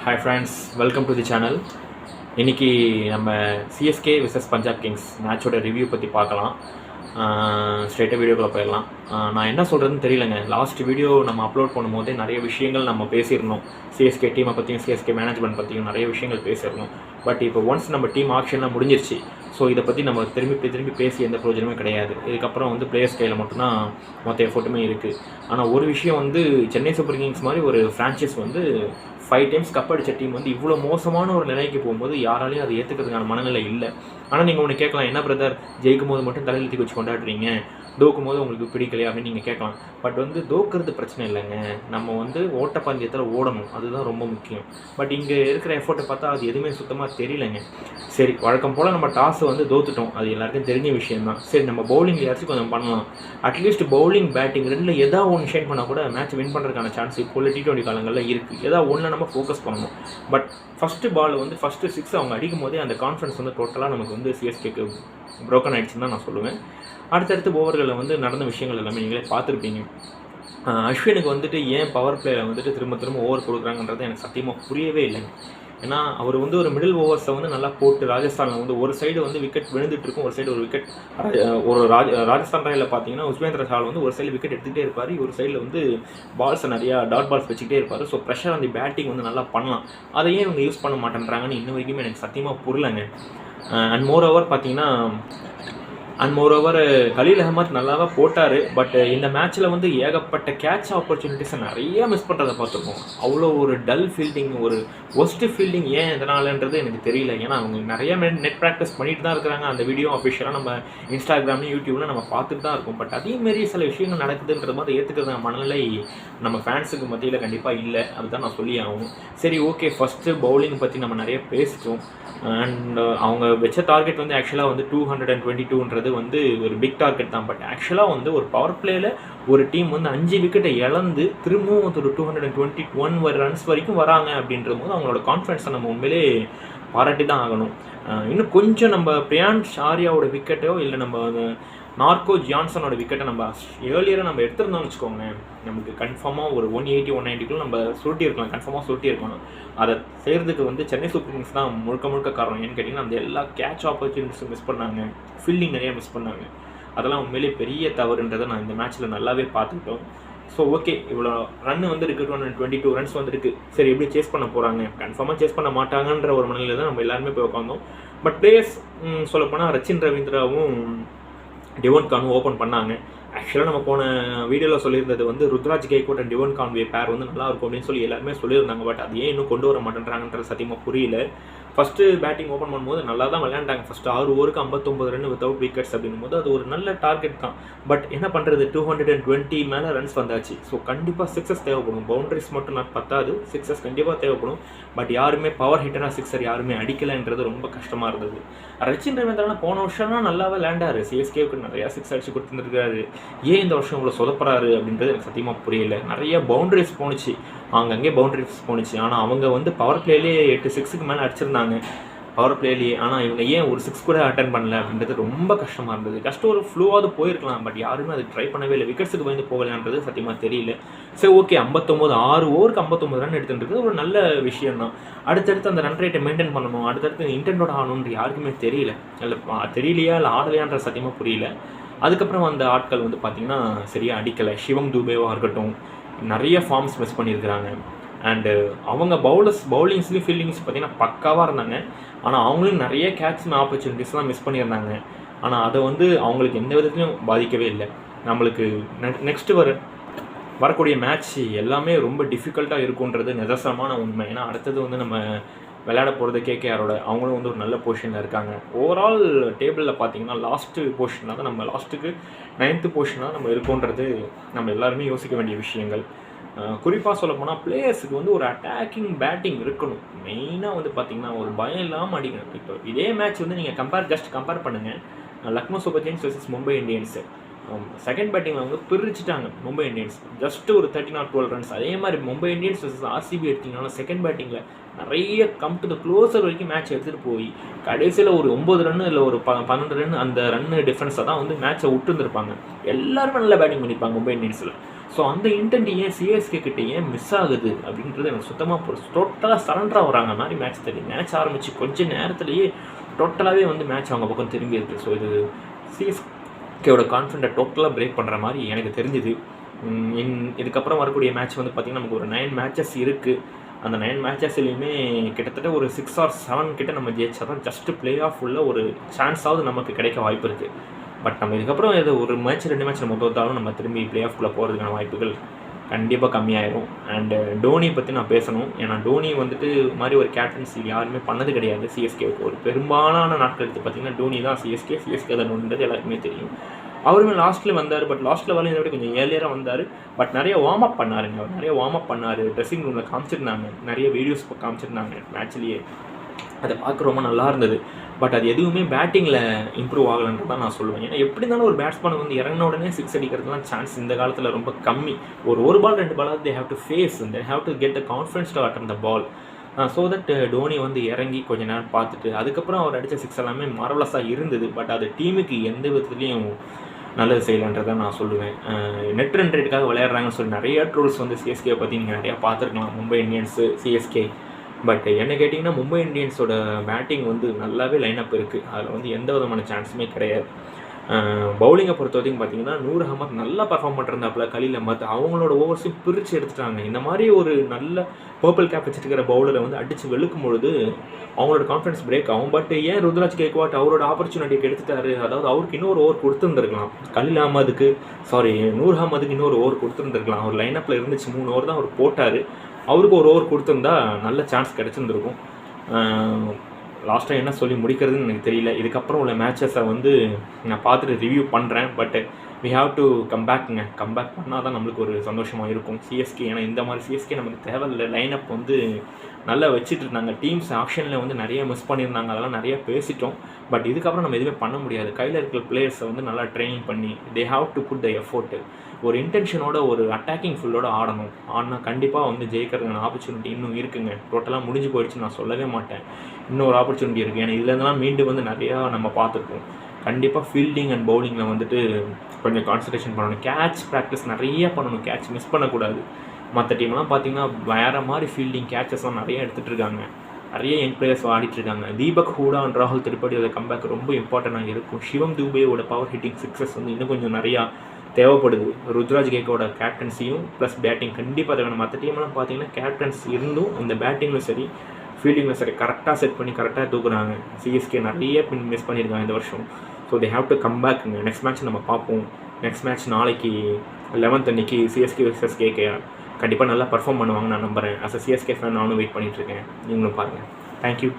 Hi friends, welcome to the channel. இன்னைக்கு நம்ம CSK versus Punjab Kings மேட்சோட ரிவ்யூ பற்றி பார்க்கலாம். ஸ்ட்ரெயிட்டாக வீடியோக்குள்ளே போயிடலாம். நான் என்ன சொல்கிறதுன்னு தெரியலங்க. லாஸ்ட் வீடியோ நம்ம அப்லோட் பண்ணும்போதே நிறைய விஷயங்கள் நம்ம பேசியிருந்தோம். சிஎஸ்கே டீமை பற்றியும் சிஎஸ்கே மேனேஜ்மெண்ட் பற்றியும் நிறைய விஷயங்கள் பேசியிருந்தோம். பட் இப்போ ஒன்ஸ் நம்ம டீம் ஆக்ஷன்லாம் முடிஞ்சிருச்சு. ஸோ இதை பற்றி நம்ம திரும்பி பேசி எந்த பிரயோஜனமே கிடையாது. இதுக்கப்புறம் வந்து பிளேயர்ஸ் கையில் மட்டும்தான் மொத்த எஃபோர்ட்டுமே இருக்குது. ஆனால் ஒரு விஷயம் வந்து சென்னை சூப்பர் கிங்ஸ் மாதிரி ஒரு ஃப்ரான்ச்சைஸ் வந்து 5 டைம்ஸ் கப் அடித்த டீம் வந்து இவ்வளோ மோசமான ஒரு நிலைக்கு போகும்போது யாராலையும் அதை ஏற்றுக்கிறதுக்கான மனநிலை இல்லை. ஆனால் நீங்கள் ஒன்று கேட்கலாம், என்ன பிரதர் ஜெயிக்கும் போது மட்டும் தலையில் தூக்கி வச்சு கொண்டாடுறீங்க, தோக்கும் போது உங்களுக்கு பிடிக்கலையா அப்படின்னு நீங்கள் கேட்கலாம். பட் வந்து தோக்கிறது பிரச்சனை இல்லைங்க, நம்ம வந்து ஓட்டப்பந்தயத்தில் ஓடணும், அதுதான் ரொம்ப முக்கியம். பட் இங்கே இருக்கிற எஃபோர்ட்டை பார்த்தா அது எதுவுமே சுத்தமாக தெரியலைங்க. சரி, வழக்கம் போல் நம்ம டாஸை வந்து தோத்துட்டோம், அது எல்லாருக்கும் தெரிஞ்ச விஷயம்தான். சரி, நம்ம பவுலிங் யாச்சும் கொஞ்சம் பண்ணலாம். அட்லீஸ்ட் பவுலிங் பேட்டிங் ரெண்டில் ஏதாவது ஒன்று ஷைன் பண்ணால் கூட மேட்ச் வின் பண்ணுறதுக்கான சான்ஸ் இப்போ T20 காலங்களில் இருக்குது. ஏதாவது ஒன்று நம்ம ஃபோக்கஸ் பண்ணணும். பட் ஃபஸ்ட்டு பால் வந்து ஃபஸ்ட்டு 6 அவங்க அடிக்கும் போதே அந்த கான்ஃபிடன்ஸ் வந்து டோட்டலாக நமக்கு வந்து சிஎஸ்கேக்கு ப்ரோக்கன் ஆகிடுச்சுன்னு தான் நான் சொல்லுவேன். அடுத்தடுத்து ஓவர்களில் வந்து நடந்த விஷயங்கள் எல்லாமே நீங்களே பார்த்துருப்பீங்க. அஸ்வினுக்கு வந்துட்டு ஏன் பவர் பிளேயில் வந்துட்டு திரும்ப ஓவர் கொடுக்குறாங்கன்றது எனக்கு சத்தியமாக புரியவே இல்லைங்க. ஏன்னா அவர் வந்து ஒரு மிடில் ஓவர்ஸை வந்து நல்லா போட்டு ராஜஸ்தானில் வந்து ஒரு சைடு வந்து விக்கெட் விழுந்துட்டு இருக்கும், ஒரு சைடு ஒரு விக்கெட். ஒரு ராஜஸ்தான் ராயலில் பார்த்தீங்கன்னா உஸ்வேந்திர சால் வந்து ஒரு சைடு விக்கெட் எடுத்துகிட்டே இருப்பார், ஒரு சைடில் வந்து பால்ஸை நிறையா டாட் பால்ஸ் வச்சுக்கிட்டே இருப்பார். ஸோ ப்ரெஷர் அந்த பேட்டிங் வந்து நல்லா பண்ணலாம். அதையே இவங்க யூஸ் பண்ண மாட்டேன்றாங்கன்னு இன்ன வரைக்குமே எனக்கு சத்தியமாக புரியலைங்க. And more over Khaleel Ahmed நல்லாவே போட்டார். பட் இந்த மேட்ச்சில் வந்து ஏகப்பட்ட கேட்ச் ஆப்பர்ச்சுனிட்டிஸை நிறைய மிஸ் பண்ணுறதை பார்த்துருக்கோம். அவ்வளோ ஒரு டல் ஃபீல்டிங், ஒரு ஒஸ்ட்டு ஃபீல்டிங். ஏன் எதனாலன்றது எனக்கு தெரியல. ஏன்னா அவங்க நிறைய நெட் ப்ராக்டிஸ் பண்ணிட்டு தான் இருக்கிறாங்க. அந்த வீடியோ அஃபிஷியலாக நம்ம இன்ஸ்டாகிராம்லையும் யூடியூப்ல நம்ம பார்த்துட்டு தான் இருக்கோம். பட் அதேமாரி சில விஷயங்கள் நடக்குதுன்ற மாதிரி ஏற்றுக்கிறது மனநிலை நம்ம ஃபேன்ஸுக்கு மத்தியில் கண்டிப்பாக இல்லை. அதுதான் நான் சொல்லி ஆகும். சரி, ஓகே, ஃபஸ்ட்டு பவுலிங் பற்றி நம்ம நிறைய பேசிட்டோம். அண்ட் அவங்க வச்ச டார்கெட் வந்து ஆக்சுவலாக வந்து 222ன்றது வந்து ஒரு பிக் டார்கெட் தான். பட் ஆக்சுவலாக வந்து ஒரு பவர் பிளேயில் ஒரு டீம் வந்து 5 விக்கெட்டை இழந்து திரும்பவும் ஒரு 221 ரன்ஸ் வரைக்கும் வராங்க அப்படின்ற போது அவங்களோட கான்ஃபிடன்ஸை நம்ம உண்மையிலே பாராட்டி தான் ஆகணும். இன்னும் கொஞ்சம் நம்ம பிரியான்ஷ் ஆர்யாவோட விக்கெட்டோ இல்லை நம்ம நார்கோ ஜான்சனோட விக்கெட்டை நம்ம ஏர்லியராக நம்ம எடுத்துருந்தோம்னு வச்சுக்கோங்க, நமக்கு கன்ஃபார்மாக ஒரு 180 190 நம்ம சுருட்டியிருக்கலாம், கன்ஃபார்மாக சுருட்டியிருக்கலாம். அதை செய்கிறதுக்கு வந்து சென்னை சூப்பர் கிங்ஸ் தான் முழுக்க காரணம். ஏன்னு கேட்டிங்கன்னா அந்த எல்லா கேட்ச் ஆப்பர்ச்சுனிட்டிஸும் மிஸ் பண்ணாங்க, ஃபீல்டிங் நிறையா மிஸ் பண்ணாங்க. அதெல்லாம் உண்மையிலே பெரிய தவறுன்றதை நான் இந்த மேட்ச்சில் நல்லாவே பார்த்துக்கிட்டோம். ஸோ ஓகே, இவ்வளோ ரன் வந்து இருக்குது, 222 ரன்ஸ் வந்துருக்கு. சரி, எப்படி சேஸ் பண்ண போகிறாங்க? கன்ஃபார்மாக சேஸ் பண்ண மாட்டாங்கன்ற ஒரு மனநிலையில் தான் நம்ம எல்லாருமே போய் உட்காந்தோம். பட் பிளேயர்ஸ் சொல்லப்போனால் ரச்சின் ரவீந்திராவும் டிவோன் கானும் ஓப்பன் பண்ணாங்க. ஆக்சுவலாக நம்ம போன வீடியோவில் சொல்லியிருந்தது வந்து Ruturaj Gaikwad and Devon Conway pair வந்து நல்லா இருக்கும் அப்படின்னு சொல்லி எல்லாருமே சொல்லியிருந்தாங்க. பட் அது ஏன் இன்னும் கொண்டு வர மாட்டேன்றாங்கன்றது சத்தியமாக புரியல. ஃபஸ்ட்டு பேட்டிங் ஓப்பன் பண்ணும்போது நல்லா தான் விளையாண்டாங்க. ஃபஸ்ட்டு 6 ஓவருக்கு 59 ரன் வித்தவுட் விக்கெட்ஸ் அப்படிங்கும்போது அது ஒரு நல்ல டார்கெட் தான். பட் என்ன பண்ணுறது, 220 மேலே ரன்ஸ் வந்தாச்சு. ஸோ கண்டிப்பாக சிக்ஸஸ் தேவைப்படும். பவுண்டரிஸ் மட்டும் நான் பத்தாது, சிக்ஸஸ் கண்டிப்பாக தேவைப்படும். பட் யாருமே பவர் ஹிட்டராக சிக்ஸர் யாருமே அடிக்கலைன்றது ரொம்ப கஷ்டமாக இருந்தது. ரச்சின் ரவீந்திரா போன வருஷம்லாம் நல்லாவே விளையாண்டாரு, சிஎஸ்கேவுக்கு நிறையா சிக்ஸ் அடிச்சு கொடுத்துருக்காரு. ஏன் இந்த வருஷம் இவ்வளோ சொதப்புறாரு அப்படின்றது எனக்கு சத்தியமாக புரியல. நிறைய பவுண்டரிஸ் போணுச்சு, அங்கங்கே பவுண்டரிஸ் போணுச்சு. ஆனால் அவங்க வந்து பவர் பிளேலேயே 8 6க்கு மேலே அடிச்சிருந்தாங்க பவர் பிளேலேயே. ஆனால் இவங்க ஏன் ஒரு 6 கூட அட்டன் பண்ணல அப்படின்றது ரொம்ப கஷ்டமாக இருந்தது. ஒரு ஃப்ளோவாவது போயிருக்கலாம், பட் யாருமே அது ட்ரை பண்ணவே இல்லை. விக்கெட்ஸுக்கு பயந்து போகலான்றது சத்தியமாக தெரியல. சரி, ஓகே, 6 ஓவருக்கு 59 ரன் எடுத்துன்றது ஒரு நல்ல விஷயம் தான். அடுத்தடுத்து அந்த ரன் ரேட்டை மெயின்டைன் பண்ணணும், அடுத்தடுத்து இன்டென்டோட ஆகணுன்ற யாருக்குமே தெரியல. தெரியலையா இல்லை ஆடலையான்ற சத்தியமாக புரியல. அதுக்கப்புறம் அந்த ஆட்கள் வந்து பார்த்திங்கன்னா சரியாக அடிக்கலை. சிவம் துபேவாக இருக்கட்டும், நிறைய ஃபார்ம்ஸ் மிஸ் பண்ணியிருக்கிறாங்க. அண்டு அவங்க பவுலிங்ஸ்லேயும் ஃபீல்டிங்ஸ் பார்த்திங்கன்னா பக்காவாக இருந்தாங்க. ஆனால் அவங்களும் நிறைய கேட்ச் ஆப்பர்ச்சுனிட்டிஸ்லாம் மிஸ் பண்ணியிருந்தாங்க. ஆனால் அதை வந்து அவங்களுக்கு எந்த விதத்துலையும் பாதிக்கவே இல்லை. நம்மளுக்கு நெக்ஸ்ட்டு வரக்கூடிய மேட்ச் எல்லாமே ரொம்ப டிஃபிகல்ட்டாக இருக்குன்றது நிதர்சனமான உண்மை. ஏன்னா அடுத்தது வந்து நம்ம விளையாட போகிறது கேகேஆரோட, அவங்களும் வந்து ஒரு நல்ல பொசிஷனில் இருக்காங்க. ஓவரால் டேபிளில் பார்த்தீங்கன்னா லாஸ்ட்டு பொசிஷனாக தான் நம்ம லாஸ்ட்டுக்கு 9th பொசிஷனாக நம்ம இருக்கோன்றது நம்ம எல்லாருமே யோசிக்க வேண்டிய விஷயங்கள். குறிப்பாக சொல்லப்போனால் பிளேயர்ஸுக்கு வந்து ஒரு அட்டாக்கிங் பேட்டிங் இருக்கணும். மெயினாக வந்து பார்த்திங்கன்னா ஒரு பயம் இல்லாமல் அடிக்கணும். இப்போ இதே மேட்ச் வந்து நீங்கள் கம்பேர் பண்ணுங்கள், Lucknow super giants vs Mumbai Indians. Second பேட்டிங்கில் அவங்க பிரிச்சுட்டாங்க மும்பை இந்தியன்ஸ், ஜஸ்ட் ஒரு 13 or 12 ரன்ஸ். அதே மாதிரி மும்பை இந்தியன்ஸ் vs ஆர்சிபி எடுத்திங்கனாலும் செகண்ட் பேட்டிங்கில் நிறைய கம் டு த க்ளோசர் வரைக்கும் மேட்ச் எடுத்துகிட்டு போய் கடைசியில் ஒரு 9 ரன் இல்லை ஒரு 12 ரன் அந்த ரன் டிஃப்ரென்ஸை தான் வந்து மேட்சை விட்டுருந்துருப்பாங்க. எல்லாருமே நல்லா பேட்டிங் பண்ணியிருப்பாங்க மும்பை இந்தியன்ஸில். ஸோ அந்த இன்டென்ட் ஏன் சிஎஸ்கே கிட்ட ஏன் மிஸ் ஆகுது அப்படின்றது எனக்கு சுத்தமாக டோட்டலாக சரண்டராக வராங்க மாதிரி மேட்ச் தெரியும். மேட்ச் ஆரம்பித்து கொஞ்சம் நேரத்துலேயே டோட்டலாகவே வந்து மேட்ச் அவங்க பக்கம் திரும்பி இருக்குது. ஸோ இது சிஎஸ்கேவோட கான்ஃபிடென்ட்டை டோட்டலாக பிரேக் பண்ணுற மாதிரி எனக்கு தெரிஞ்சுது. இதுக்கப்புறம் வரக்கூடிய மேட்ச் வந்து பார்த்திங்கன்னா நமக்கு ஒரு 9 மேட்சஸ் இருக்குது. அந்த 9 மேட்சஸ்லையுமே கிட்டத்தட்ட ஒரு 6 or 7 கிட்ட நம்ம ஜெயிச்சா தான் ஜஸ்ட்டு பிளே ஆஃப் உள்ள ஒரு சான்ஸாவது நமக்கு கிடைக்க வாய்ப்பு இருக்குது. பட் நம்ம இதுக்கப்புறம் இது ஒரு மேட்ச் 2 மேட்ச் நம்ம தோத்தாலும் நம்ம திரும்பி பிளே ஆஃப்குள்ளே போகிறதுக்கான வாய்ப்புகள் கண்டிப்பாக கம்மியாயிரும். அண்டு டோனி பற்றி நான் பேசணும். ஏன்னா டோனி வந்துட்டு மாதிரி ஒரு கேப்டன்சி யாருமே பண்ணது கிடையாது சிஎஸ்கேவுக்கு. ஒரு பெரும்பாலான நாட்கள் எடுத்து பார்த்திங்கன்னா டோனி தான் சிஎஸ்கே தான் நோன்றது எல்லாருக்குமே தெரியும். அவருமே லாஸ்ட்டில் வந்தார். பட் லாஸ்ட்டில் வரல, இதை விட கொஞ்சம் ஏர்லியராக வந்தார். பட் நிறைய வார்ம் அப் பண்ணாருங்க. அவர் நிறைய வார்ம் அப் பண்ணார். ட்ரெஸ்ஸிங் ரூமில் காமிச்சிருந்தாங்க, நிறைய வீடியோஸ் காமிச்சிருந்தாங்க மேட்ச்லேயே. அதை பார்க்க ரொம்ப நல்லா இருந்தது. பட் அது எதுவுமே பேட்டிங்கில் இம்ப்ரூவ் ஆகலைன்றது தான் நான் சொல்லுவேன். ஏன்னா எப்படி இருந்தாலும் ஒரு பேட்ஸ்மேன் வந்து இறங்கின உடனே 6 அடிக்கிறதுலாம் சான்ஸ் இந்த காலத்தில் ரொம்ப கம்மி. ஒரு பால் 2 பாலாவது they have to face, they have to get the confidence to attend the ball. So that Dhoni வந்து இறங்கி கொஞ்ச நேரம் பார்த்துட்டு அதுக்கப்புறம் அவர் அடித்த 6 எல்லாமே மார்வலஸாக இருந்தது. பட் அது டீமுக்கு எந்த விதத்துலேயும் நல்லது செய்யலான்றதை நான் சொல்லுவேன். நெட் ரன் ரேட்டுக்காக விளையாடுறாங்கன்னு சொல்லி நிறைய ட்ரோல்ஸ் வந்து சிஎஸ்கே பற்றி நீங்கள் நிறையா பார்த்துருக்கலாம். Mumbai Indians, CSK. பட் என்ன கேட்டிங்கன்னா மும்பை இந்தியன்ஸோட பேட்டிங் வந்து நல்லாவே லைனப் இருக்குது. அதில் வந்து எந்த விதமான சான்ஸுமே கிடையாது. பவுலிங்கை பொறுத்த வரைக்கும் பார்த்தீங்கன்னா நூர் அகமத் நல்லா பர்ஃபார்ம் பண்ணிருந்தாப்புல. கலீல் அஹமத் அவங்களோட ஓவர்ஸையும் பிரித்து எடுத்துட்டாங்க. இந்த மாதிரி ஒரு நல்ல பர்பிள் கேப் வச்சுருக்கிற பவுலரை வந்து அடித்து வெளுக்கும் பொழுது அவங்களோட கான்ஃபிடன்ஸ் பிரேக் ஆகும். பட் ஏன் ருத்ராஜ் கேக்வாட் அவரோட ஆப்பர்ச்சுனிட்டிக்கு எடுத்துட்டாரு? அதாவது அவருக்கு இன்னொரு ஓவர் கொடுத்துருந்துருக்கலாம். கலீல் அஹமதுக்கு நூர் அகமதுக்கு இன்னொரு ஓவர் கொடுத்துருந்துருக்கலாம். அவர் லைனப்பில் இருந்துச்சு, 3 ஓவர் தான் அவர் போட்டார். அவருக்கு ஒரு ஓவர் கொடுத்துருந்தா நல்ல சான்ஸ் கிடச்சிருந்துருக்கும். லாஸ்ட்டாக என்ன சொல்லி முடிக்கிறதுன்னு எனக்கு தெரியல. இதுக்கப்புறம் உள்ள மேட்சஸை வந்து நான் பார்த்துட்டு ரிவ்யூ பண்ணுறேன். But we have to comeback பண்ணால் தான் நம்மளுக்கு ஒரு சந்தோஷமாக இருக்கும் சிஎஸ்கே. ஏன்னா இந்த மாதிரி சிஎஸ்கே நமக்கு தேவையில்லை. லைனப் வந்து நல்லா வச்சுட்டு இருந்தாங்க. டீம்ஸ் ஆப்ஷனில் வந்து நிறைய மிஸ் பண்ணியிருந்தாங்க. அதெல்லாம் நிறைய பேசிட்டோம். பட் இதுக்கப்புறம் நம்ம எதுவுமே பண்ண முடியாது. கையில் இருக்கிற பிளேயர்ஸை வந்து நல்லா ட்ரைனிங் பண்ணி they have to put the effort. ஒரு இன்டென்ஷனோட ஒரு அட்டாக்கிங் ஃபுல்லோட ஆடணும். ஆனால் கண்டிப்பாக வந்து ஜெயிக்கிறதுக்கான ஆப்பர்ச்சுனிட்டி இன்னும் இருக்குங்க. டோட்டலாக முடிஞ்சு போயிடுச்சு நான் சொல்லவே மாட்டேன். இன்னொரு ஆப்பர்ச்சுனிட்டி இருக்குது. ஏன்னா இதுலேருந்துலாம் மீண்டும் வந்து நிறையா நம்ம பார்த்துருக்கோம். கண்டிப்பாக ஃபீல்டிங் அண்ட் பவுலிங்கில் வந்துட்டு கொஞ்சம் கான்சன்ட்ரேஷன் பண்ணணும். கேட்ச் ப்ராக்டிஸ் நிறைய பண்ணணும். கேட்ச் மிஸ் பண்ணக்கூடாது. மற்ற டீம்லாம் பார்த்திங்கன்னா வேறு மாதிரி ஃபீல்டிங் கேட்சஸ்லாம் நிறைய எடுத்துகிட்டு இருக்காங்க. நிறைய யங் பிளேயர்ஸ் ஆடிட்டுருக்காங்க. தீபக் ஹூடா அண்ட் ராகுல் திரிபாடியோட கம்பேக் ரொம்ப இம்பார்ட்டண்ட்டாக இருக்கும். சிவம் தூபேயோட பவர் ஹிட்டிங் சிக்ஸஸ் வந்து இன்னும் கொஞ்சம் நிறையா தேவைப்படுது. ருத்ராஜ் கேக்கோட கேப்டன்சியும் ப்ளஸ் பேட்டிங் கண்டிப்பாக தேவை. மற்ற டீம்லாம் பார்த்தீங்கன்னா கேப்டன்ஸ் இருந்தும் இந்த பேட்டிங்லும் சரி ஃபீல்டிங்கில் சரி கரெக்டாக செட் பண்ணி கரெக்டாக தூக்குறாங்க. சிஎஸ்கே நிறைய மிஸ் பண்ணியிருக்காங்க இந்த வருஷம். So they have to come பேக்குங்க. நெக்ஸ்ட் மேட்ச் நம்ம பார்ப்போம். நெக்ஸ்ட் மேட்ச் நாளைக்கு 11th அன்னைக்கு சிஎஸ்கே vs கேகேஆர். கண்டிப்பாக நல்லா பர்ஃபார்ம் பண்ணுவாங்க நான் நம்புகிறேன். அஸ் அ சிஎஸ்கே ஃபேன் நானும் வெயிட் பண்ணிகிட்ருக்கேன். நீங்களும் பாருங்கள். தேங்க்யூ.